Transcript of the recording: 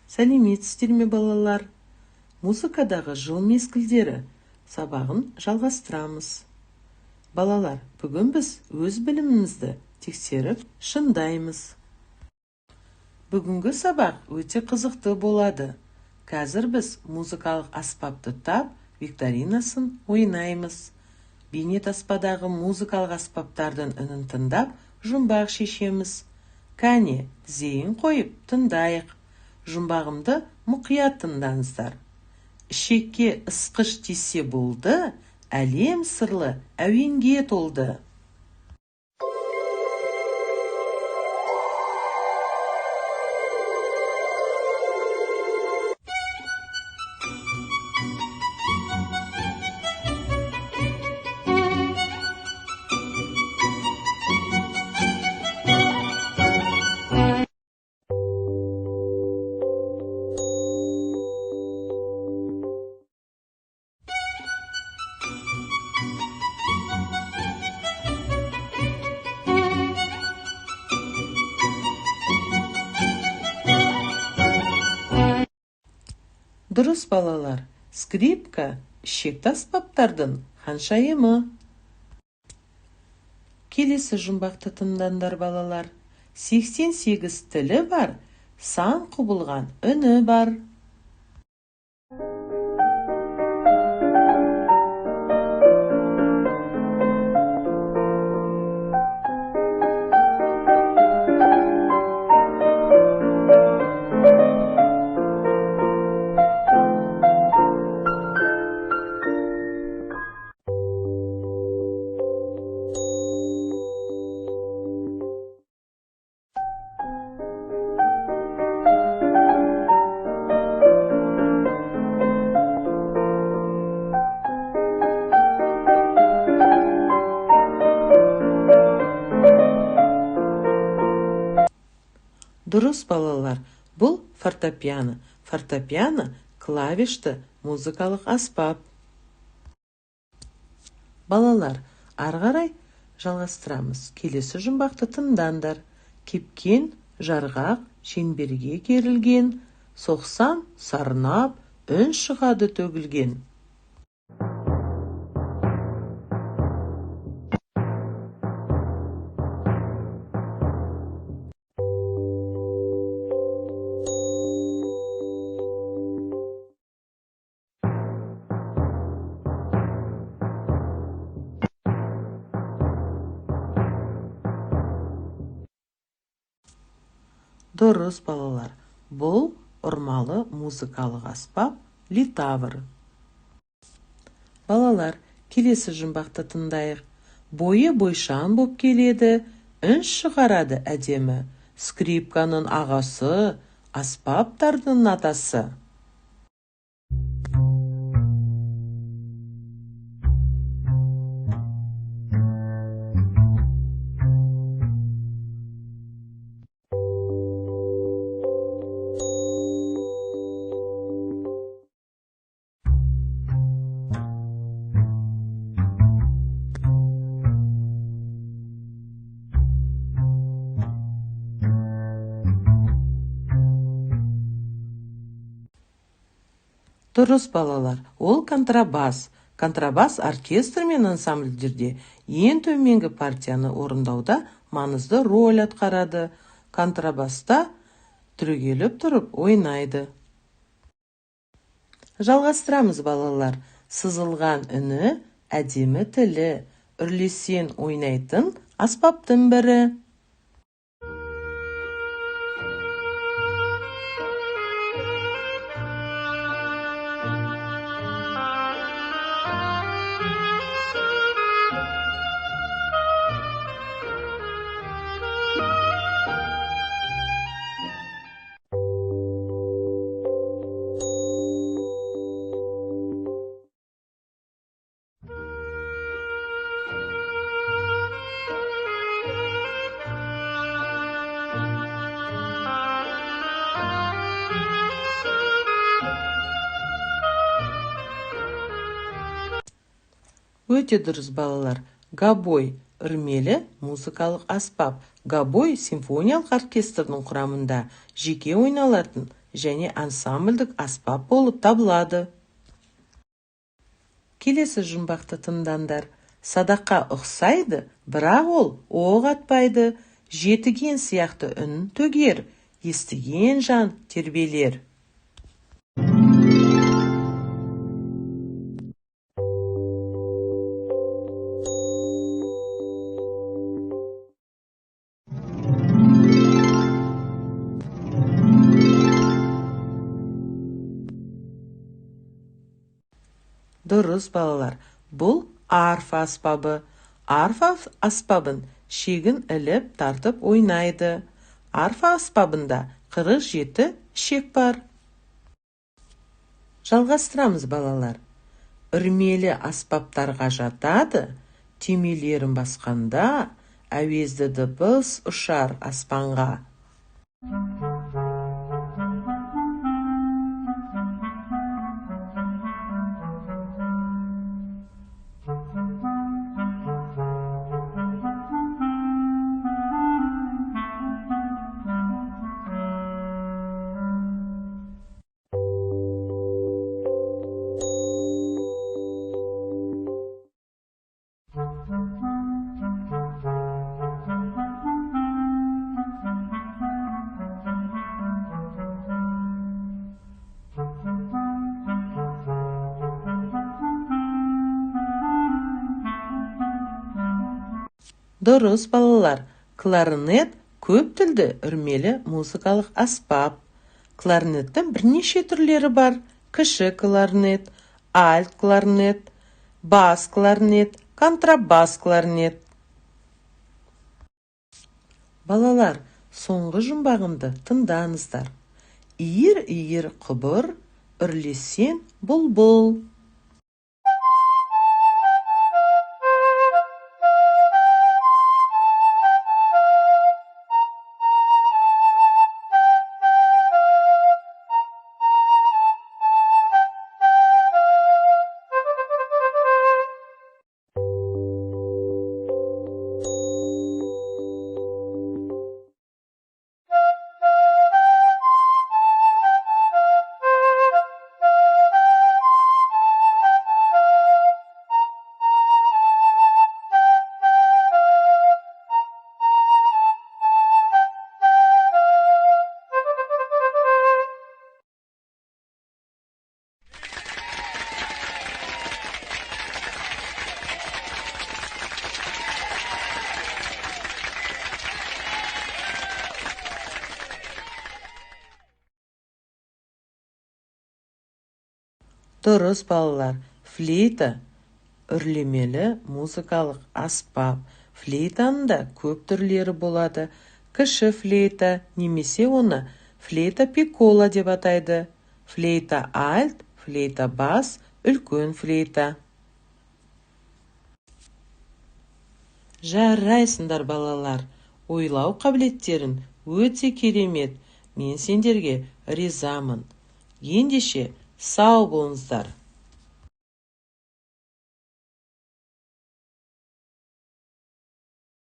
Сәлеметсіздер ме балалар? Музыкадағы жыл мезгілдері сабағын жалғастырамыз. Балалар, бүгін біз өз білімімізді тексеріп шыңдаймыз. Бүгінгі сабақ өте қызықты болады. Қазір біз музыкалық аспапты тап викторинасын ойнаймыз. Бейнетаспадағы музыкалық аспаптардың үнін тыңдап, жұмбақ шешеміз. Кәне, зейін қойып тыңдайық. Жұмбағымды мұқият тыңдаңыздар. Ішекке ысқыш тисе болды, әлем сырлы әуенге толды. Дұрыс балалар, скрипка ішекті аспаптардың ханшайымы. Келесі жұмбақты тыңдаңдар балалар. 88 тілі бар, сан құбылған үні бар. Дұрыс балалар, бұл фортепиано. Фортепиано клавишті музыкалық аспап. Балалар, арғарай жалғастырамыз. Келесі жұмбақты тыңдаңдар. Кепкен жарғақ шеңберге керілген, соқсам сарнап, үн шығады төгілген. Дұрыс балалар, бұл ұрмалы музыкалық аспап литавр. Балалар, келесі жұмбақты тыңдайық. Бойы бойшан боп келеді, үн шығарады әдемі. Скрипканың ағасы, аспаптардың атасы. Дұрыс балалар, ол контрабас. Контрабас оркестр мен ансамбльдерде ең төменгі партияны орындауда маңызды роль атқарады. Контрабаста түрегеліп тұрып ойнайды. Жалғастырамыз балалар. Сызылған үні, әдемі тілі, үрлесен ойнайтын аспаптың бірі. Өте дұрыс балалар. Габой үрмелі музыкалық аспап. Габой симфониялық оркестрдің құрамында жеке ойналатын және ансамблдік аспап болып табылады. Келесі жұмбақты тыңдаңдар. Садаққа ұқсайды, бірақ ол оқ атпайды. Жетіген сияқты үн төгер, естіген жан тербелер. Дұрыс, балалар. Бұл арфа аспабы. Арфа аспабын шегін іліп тартып ойнайды. Арфа аспабында 47 шек бар. Жалғастырамыз, балалар. Үрмелі аспаптарға жатады. Түймелерін басқанда әуезді дыбыс ұшар аспанға. Дұрыс, балалар. Кларнет көп тілді үрмелі музыкалық аспап. Кларнеттің бірнеше түрлері бар. Кіші кларнет, альт кларнет, бас кларнет, контрабас кларнет. Балалар, соңғы жұмбағымды тыңдаңыздар. Иір-иір құбыр, үрлесен бұлбұл. Дұрыс, балалар. Флейта үрлемелі музыкалық аспап. Флейтаның да көп түрлері болады. Кіші флейта, немесе оны флейта пиккола деп атайды. Флейта альт, флейта бас, үлкен флейта. Жарайсыңдар, балалар. Ойлау қабілеттерін өте керемет. Мен сендерге ризамын. Ендеше сау болыңыздар.